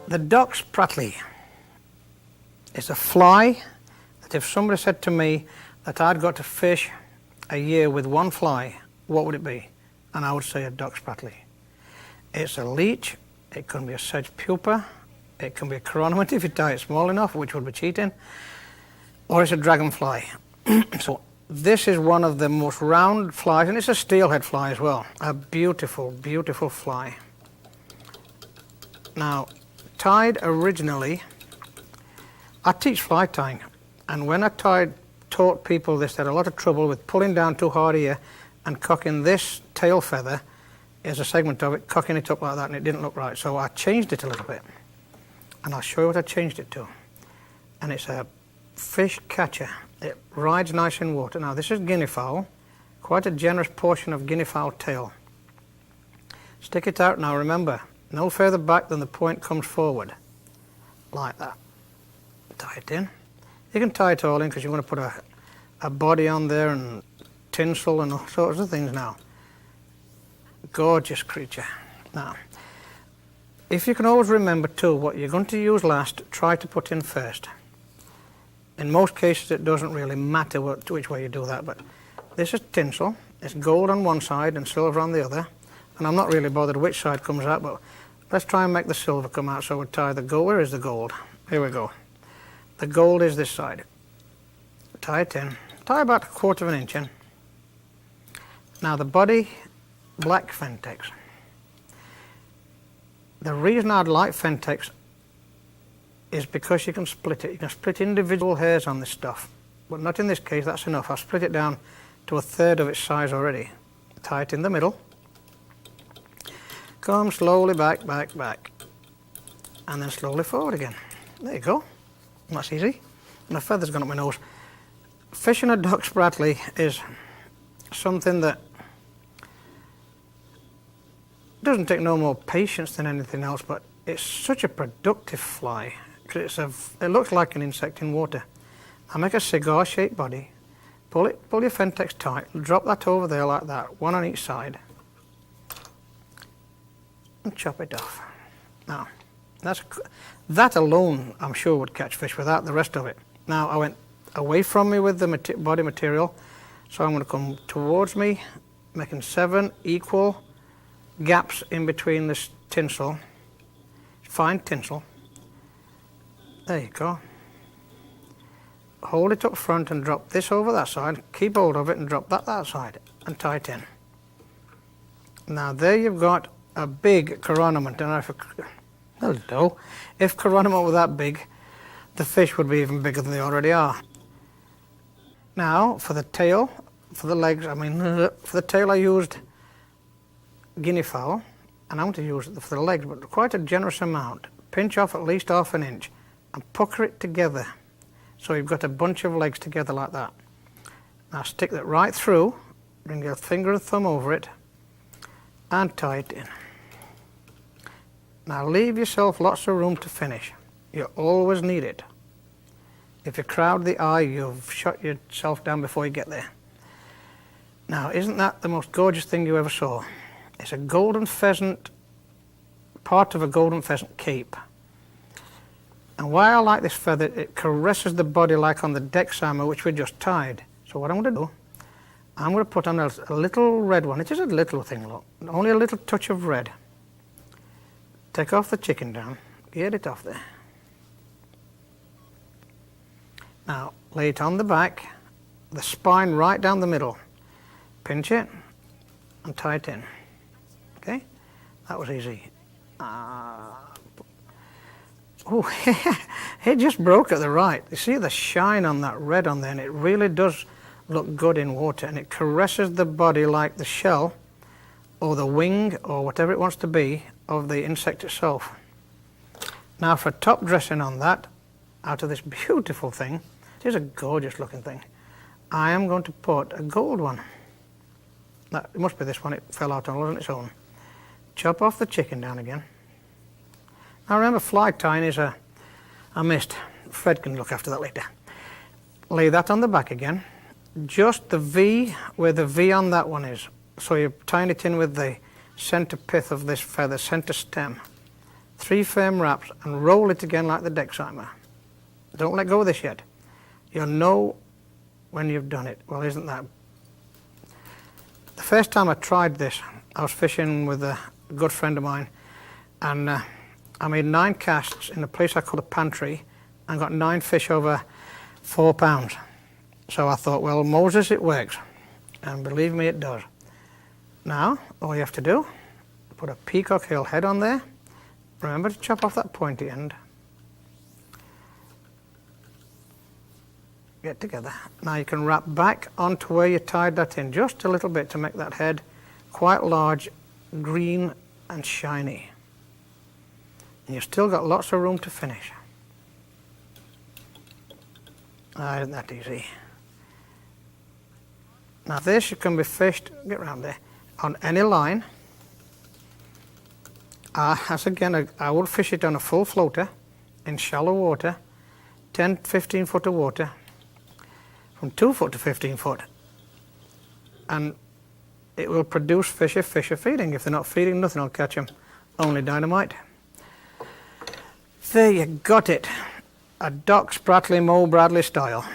The Doc Spratley is a fly that if somebody said to me that I'd got to fish a year with one fly, what would it be? And I would say a Doc Spratley. It's a leech, it can be a sedge pupa, it can be a chironomid if you tie it small enough, which would be cheating, or it's a dragonfly. So this is one of the most round flies, and it's a steelhead fly as well. A beautiful, beautiful fly. Now, tied originally, I teach fly tying, and when I taught people this, they had a lot of trouble with pulling down too hard here and cocking this tail feather as a segment of it, cocking it up like that, and it didn't look right. So I changed it a little bit, and I'll show you what I changed it to. And it's a fish catcher. It rides nice in water. Now this is guinea fowl, quite a generous portion of guinea fowl tail. Stick it out now, remember, no further back than the point comes forward, like that. Tie it in. You can tie it all in because you want to put a body on there and tinsel and all sorts of things now. Gorgeous creature. Now, if you can always remember too, what you're going to use last, try to put in first. In most cases it doesn't really matter which way you do that, but this is tinsel. It's gold on one side and silver on the other, and I'm not really bothered which side comes out, but let's try and make the silver come out. So we'll tie the gold. Where is the gold? Here we go. The gold is this side. Tie it in. Tie about 1/4 of an inch in. Now the body, black Fentex. The reason I'd like Fentex is because you can split it. You can split individual hairs on this stuff, but not in this case. That's enough. I've split it down to 1/3 of its size already. Tie it in the middle. Come slowly back, back, back, and then slowly forward again. There you go. That's easy. And the feather's gone up my nose. Fishing a Doc Spratley is something that doesn't take no more patience than anything else, but it's such a productive fly. It looks like an insect in water. I make a cigar-shaped body, pull your Fentex tight, drop that over there like that, one on each side, and chop it off. Now, that alone, I'm sure, would catch fish without the rest of it. Now, I went away from me with the body material, so I'm going to come towards me, making 7 equal gaps in between this tinsel, fine tinsel. There you go. Hold it up front and drop this over that side, keep hold of it and drop that side, and tie it in. Now there you've got a big chironomid, and if chironomid were that big, the fish would be even bigger than they already are. Now for the tail, for the legs, for the tail I used guinea fowl, and I'm going to use it for the legs, but quite a generous amount. Pinch off at least 1/2 inch and pucker it together so you've got a bunch of legs together like that. Now stick that right through, bring your finger and thumb over it, and tie it in. Now leave yourself lots of room to finish. You always need it. If you crowd the eye, you've shut yourself down before you get there. Now, isn't that the most gorgeous thing you ever saw? It's a golden pheasant, part of a golden pheasant cape. And why I like this feather, it caresses the body like on the deck armor, which we just tied. So what I'm going to do, I'm going to put on a little red one. It is a little thing, look. Only a little touch of red. Take off the chicken down, get it off there. Now, lay it on the back, the spine right down the middle. Pinch it and tie it in. Okay? That was easy. It just broke at the right. You see the shine on that red on there, and it really does look good in water, and it caresses the body like the shell or the wing or whatever it wants to be of the insect itself. Now for top dressing on that, out of this beautiful thing, it is a gorgeous looking thing, I am going to put a gold one. It must be this one, it fell out on its own. Chop off the chicken down again. Now remember, fly tying is I missed. Fred can look after that later. Lay that on the back again. Just the V where the V on that one is. So you're tying it in with the center pith of this feather, center stem. 3 firm wraps, and roll it again like the Dexheimer. Don't let go of this yet. You'll know when you've done it. Well, isn't that? The first time I tried this, I was fishing with a good friend of mine, and I made 9 casts in a place I call a pantry and got 9 fish over 4 pounds. So I thought, well, Moses, it works. And believe me, it does. Now, all you have to do, put a peacock heel head on there. Remember to chop off that pointy end. Get together. Now you can wrap back onto where you tied that in just a little bit to make that head quite large, green and shiny. And you've still got lots of room to finish. Isn't that easy? Now this can be fished, get round there, on any line. As again, I would fish it on a full floater in shallow water, 10-15 foot of water, from 2 foot to 15 foot. And it will produce fish if fish are feeding. If they're not feeding, nothing will catch them, only dynamite. There you got it, a Doc Spratley, Mo Bradley style.